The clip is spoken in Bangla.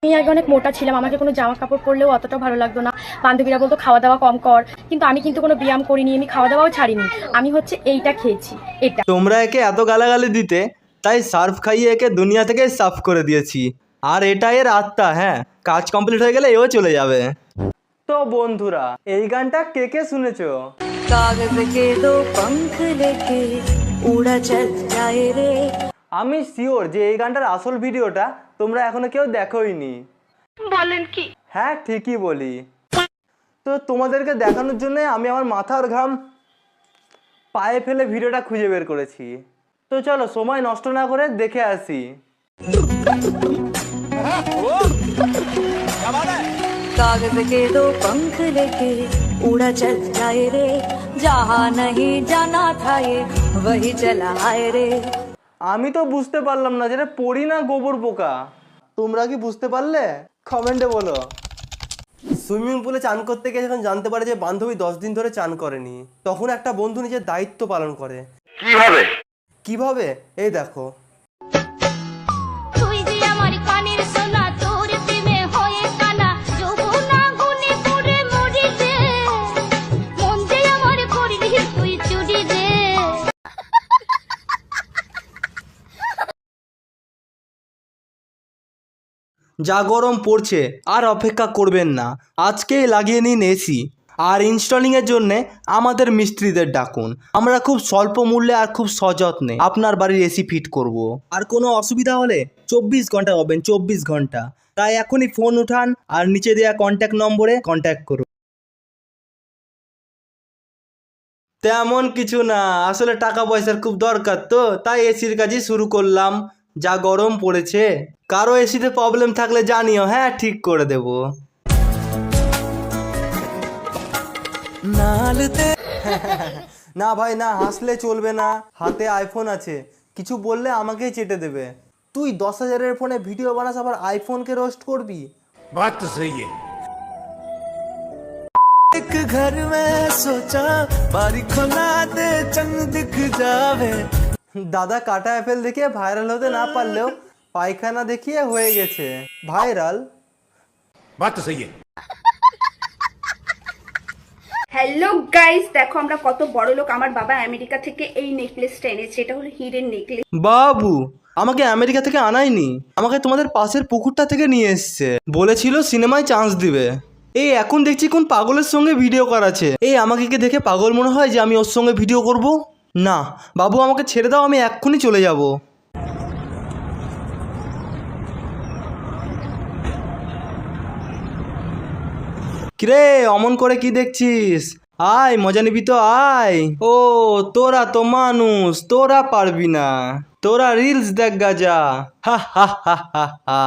আমি আগে অনেক মোটা ছিলাম, আমাকে কোনো জামা কাপড় পরলেও অতটা ভালো লাগতো না। বান্ধবীরা বলতো খাওয়া দাওয়া কম কর, কিন্তু আমি কিন্তু কোনো ব্যায়াম করিনি, আমি খাওয়া দাওয়াও ছাড়িনি। আমি হচ্ছে এইটা খেয়েছি, এটা। তোমরা একে এত গালাগালি দিতে, তাই সার্ফ খাইয়ে একে দুনিয়া থেকে সাফ করে দিয়েছি। আর এটা এর আত্মা। হ্যাঁ, কাজ কমপ্লিট হয়ে গেলে এও চলে যাবে। তো বন্ধুরা, এই গানটা কে কে শুনেছো? कागज के दो पंख लेके उड़ा चल जाए रे। আমি শিওর যে এই গানটার আসল ভিডিওটা তোমরা এখনো কেউ দেখোইনি। বলেন কি? হ্যাঁ, ঠিকই বলি। তো তোমাদেরকে দেখানোর জন্য আমি আমার মাথার ঘাম পায়ে ফেলে ভিডিওটা খুঁজে বের করেছি। তো চলো সময় নষ্ট না করে দেখে আসি। कागज के दो पंख लेके उड़ा चल जाए रे, जहाँ नहीं जाना था ये वही चला आए रे। আমি তো বুঝতে পারলাম না যেটা পড়ি না গোবর পোকা। তোমরা কি বুঝতে পারলে? কমেন্টে বলো। সুইমিং পুলে চান করতে গিয়ে যখন জানতে পারে যে বান্ধবী 10 দিন ধরে চান করেনি, তখন একটা বন্ধু নিজের দায়িত্ব পালন করে। কিভাবে? এই দেখো। তুই যে আমার কানের সোনা, তোর প্রেমে হয়ে কানা, যৌবনা গুনে পুরে মরি রে, মন যে আমার করবি তুই চুরি রে। যা গরম পড়ছে আর অপেক্ষা করবেন না, আজকেই লাগিয়ে নিন এসি। আর ইনস্টলিংয়ের জন্য আমাদের মিস্ত্রিদের ডাকুন। আমরা খুব স্বল্প মূল্যে আর খুব সযত্নে আপনার বাড়ির এসি ফিট করব। আর কোনো অসুবিধা হলে 24 ঘন্টা পাবেন, 24 ঘন্টা। তাই এখনই ফোন উঠান আর নিচে দেওয়া কন্ট্যাক্ট নম্বরে কন্ট্যাক্ট করুন। তেমন কিছু না, আসলে টাকা পয়সার খুব দরকার, তো তাই এসির কাজই শুরু করলাম। যা গরম পড়েছে, কারো এসিতে প্রবলেম থাকলে জানিও। হ্যাঁ, ঠিক করে দেব। না ভাই না, হাসলে চলবে না। হাতে আইফোন আছে, কিছু বললে আমাকেই চেটে দেবে। তুই 10,000-এর ফোনে ভিডিও বানাস, আবার আইফোনকে রোস্ট করবি? बात तो सही है। एक घर में सोचा बारी खोला दे चंग दिख जावे। দাদা কাটা অ্যাপেল দেখিয়ে ভাইরাল হতে না পারলেও পায়খানা দেখিয়ে হয়ে গেছে ভাইরাল। बात तो सही है। হ্যালো গাইস, দেখো আমরা কত বড় লোক। আমার বাবা আমেরিকা থেকে এই নেকলেসটা এনেছে, এটা হলো হিরের নেকলেস। বাবু আমাকে আমেরিকা থেকে আনায়নি, আমাকে তোমাদের পাশের পুকুরটা থেকে নিয়ে এসছে। বলেছিল সিনেমায় চান্স দিবে। এই এখন দেখছি কোন পাগলের সঙ্গে ভিডিও করাচ্ছে। এই আমাকে কি দেখে পাগল মনে হয় যে আমি ওর সঙ্গে ভিডিও করব? না বাবু, আমাকে ছেড়ে দাও, আমি এক্ষুনি চলে যাব। কিরে অমন করে কি দেখছিস? আয় মজা নিবি তো আয়। ও তোরা তো মানুষ, তোরা পারবি না, তোরা রিলস দেখ গাজা। হা হা হা হা হা।